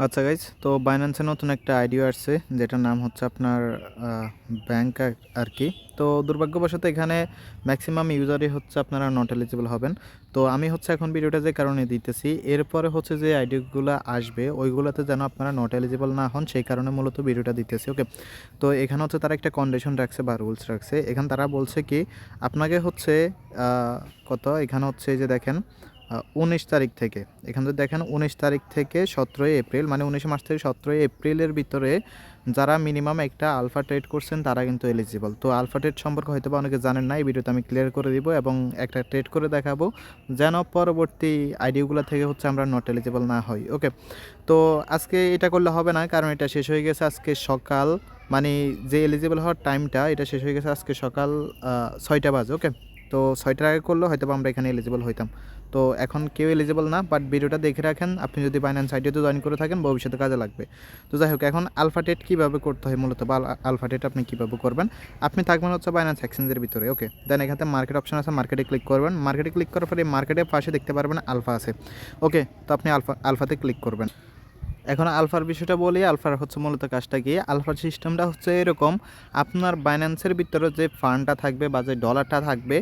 আচ্ছা গাইজ, তো বাইন্যান্সে নতুন একটা আইডিয়া আসছে যেটার নাম হচ্ছে আপনার ব্যাংক আর কি। তো দুর্ভাগ্যবশত এখানে ম্যাক্সিমাম ইউজারই হচ্ছে আপনারা নট এলিজিবল হবেন। তো আমি হচ্ছে এখন ভিডিওটা যে কারণে দিতেছি, এরপরে হচ্ছে যে আইডিয়াগুলো আসবে ওইগুলোতে যেন আপনারা নট এলিজিবল না হন, সেই কারণে মূলত ভিডিওটা দিতেছি। ওকে, তো এখানে হচ্ছে তারা একটা কন্ডিশন রাখছে বা রুলস রাখছে। এখানে তারা বলছে কি আপনাকে হচ্ছে কত এখানে হচ্ছে যে দেখেন 19 তারিখ থেকে, এখান থেকে দেখেন 19 তারিখ থেকে 17ই এপ্রিল, মানে 19 মাস থেকে 17ই এপ্রিলের ভিতরে যারা মিনিমাম একটা আলফা ট্রেড করছেন তারা কিন্তু এলিজিবল। তো আলফা ট্রেড সম্পর্কে হয়তো বা অনেকে জানেন না, এই ভিডিওতে আমি ক্লিয়ার করে দিব এবং একটা ট্রেড করে দেখাবো যেন পরবর্তী আইডিগুলো থেকে হচ্ছে আমরা নট এলিজিবল না হই। ওকে, তো আজকে এটা করলে হবে না, কারণ এটা শেষ হয়ে গেছে আজকে সকাল, মানে যে এলিজিবল হওয়ার টাইমটা এটা শেষ হয়ে গেছে আজকে সকাল 6টা বাজে। ওকে, তো 6টার আগে করলে হয়তো আমরা এখানে এলিজিবল হইতাম। তো এখন কেউ এলিজিবল না, বাট ভিডিওটা দেখে রাখেন, আপনি যদি বাইন্যান্স আইডিতে জয়েন করে থাকেন ভবিষ্যতে কাজে লাগবে। তো যাই হোক, এখন আলফা টেট কীভাবে করতে হয় মূলত, বা আলফা টেট আপনি কীভাবে করবেন, আপনি থাকবেন হচ্ছে বাইন্যান্স এক্সচেঞ্জের ভিতরে। ওকে, দেন এখানে মার্কেট অপশন আছে, মার্কেটে ক্লিক করবেন। মার্কেটে ক্লিক করার পরে মার্কেটের পাশে দেখতে পারবেন আলফা আছে। ওকে, তো আপনি আলফাতে ক্লিক করবেন। এখন আলফার বিষয়টা বলি, আলফার হচ্ছে মূলত কাজটা কি। আলফার সিস্টেমটা হচ্ছে এরকম, আপনার বাইন্যান্সের ভিতরে যে ফান্ডটা থাকবে বা যে ডলারটা থাকবে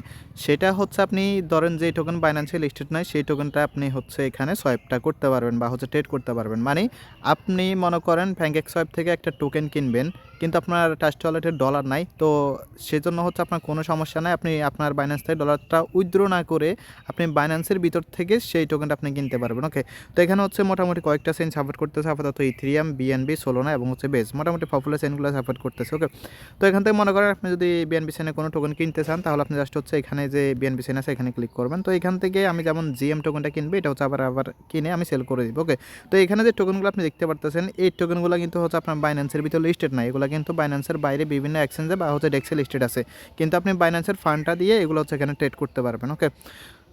সেটা হচ্ছে আপনি ধরেন যে টোকেন বাইন্যান্সে লিস্টেড নয় সেই টোকেনটা আপনি হচ্ছে এখানে সোয়াইপটা করতে পারবেন বা হচ্ছে ট্রেড করতে পারবেন। মানে আপনি মনে করেন প্যানকেক সোয়াইপ থেকে একটা টোকেন কিনবেন, কিন্তু আপনার ট্রাস্ট ওয়ালেটের ডলার নাই, তো সেজন্য হচ্ছে আপনার কোনো সমস্যা নাই, আপনি আপনার বাইন্যান্স থেকে ডলারটা উইথড্র না করে আপনি বাইন্যান্সের ভিতর থেকে সেই টোকেনটা আপনি কিনতে পারবেন। ওকে, তো এখানে হচ্ছে মোটামুটি কয়েকটা চেইন সাপোর্ট করতেছে আপাতত, ইথেরিয়াম, বিএনবি, সোলোনা এবং হচ্ছে বেস, মোটামুটি পপুলার চেইনগুলো সাপোর্ট করতেছে। ওকে, তো এখান থেকে মনে করেন আপনি যদি বিএনবি চেইনে কোনো টোকেন কিনতে চান তাহলে আপনি জাস্ট হচ্ছে এখানে যে বিএনবি চেইন আছে এখানে ক্লিক করবেন। তো এখান থেকে আমি যেমন জিএম টোকেনটা কিনবে এটা হচ্ছে আবার কিনে আমি সেল করে দিব। ওকে, তো এখানে যে টোকেনগুলো আপনি দেখতে পারতেছেন এই টোকেনগুলো কিন্তু হচ্ছে আপনার বাইন্যান্সের ভিতরে লিস্টেড না, এগুলো কিন্তু বাইন্যান্সের বাইরে বিভিন্ন এক্সচেঞ্জে বা হচ্ছে ডেক্সে লিস্টেড আছে, কিন্তু আপনি বাইন্যান্সের ফান্ডটা দিয়ে এগুলো হচ্ছে এখানে ট্রেড করতে পারবেন। ওকে,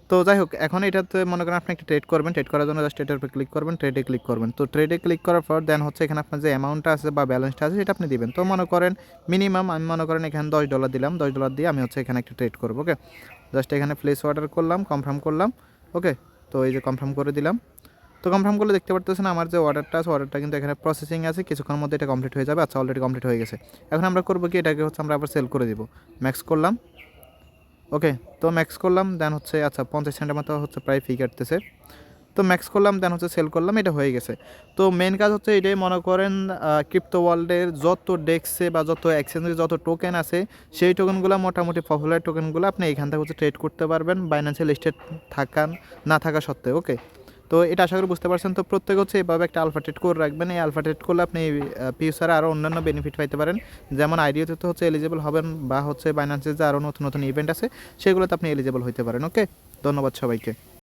তো যাই হোক, এখন এটাতে মনে করেন আপনি একটা ট্রেড করবেন, ট্রেড করার জন্য জাস্ট এটার উপর ক্লিক করবেন, ট্রেডে ক্লিক করবেন। তো ট্রেডে ক্লিক করার পর দেন হচ্ছে এখানে আপনার যে অ্যামাউন্টটা আছে বা ব্যালেন্সটা আছে সেটা আপনি দিবেন। তো মনে করেন মিনিমাম আমি মনে করেন এখানে $10 দিলাম, $10 দিয়ে আমি হচ্ছে এখানে একটা ট্রেড করবো। ওকে, জাস্ট এখানে প্লেস অর্ডার করলাম, কনফার্ম করলাম। ওকে, তো এই যে কনফার্ম করে দিলাম। তো কনফার্ম করলে দেখতে পারতেছেন আমার যে অর্ডারটা আছে অর্ডারটা কিন্তু এখানে প্রসেসিং আছে, কিছুক্ষণের মধ্যে এটা কমপ্লিট হয়ে যাবে। আচ্ছা, অলরেডি কমপ্লিট হয়ে গেছে। এখন আমরা করবো কি, এটাকে হচ্ছে আমরা আবার সেল করে দিব। ম্যাক্স করলাম। ওকে, তো ম্যাক্স করলাম, দেন হচ্ছে আচ্ছা 50 সেন্টের মতো হচ্ছে প্রায় ফি কাটতেছে। তো ম্যাক্স করলাম, দেন হচ্ছে সেল করলাম, এটা হয়ে গেছে। তো মেন কাজ হচ্ছে এটাই, মনে করেন ক্রিপ্টো ওয়ার্ল্ডের যত ডেক্সে বা যত এক্সচেঞ্জে যত টোকেন আছে সেই টোকেনগুলো মোটামুটি পপুলার টোকেনগুলো আপনি এখান থেকে হচ্ছে ট্রেড করতে পারবেন বাইন্যান্সে লিস্টেড থাকান না থাকা সত্ত্বেও। ওকে, তো এটা আশা করি বুঝতে পারছেন। তো প্রত্যেক হচ্ছে এভাবে একটা আলফা ট্রেড করে রাখবেন, এই আলফা ট্রেড করলে আপনি ফিউচারে আরও অন্যান্য বেনিফিট পাইতে পারেন, যেমন আইডিয়াতে তো হচ্ছে এলিজিবল হবেন বা হচ্ছে বাইন্যান্সের যে আরও নতুন নতুন ইভেন্ট আছে সেগুলোতে আপনি এলিজিবল হতে পারেন। ওকে, ধন্যবাদ সবাইকে।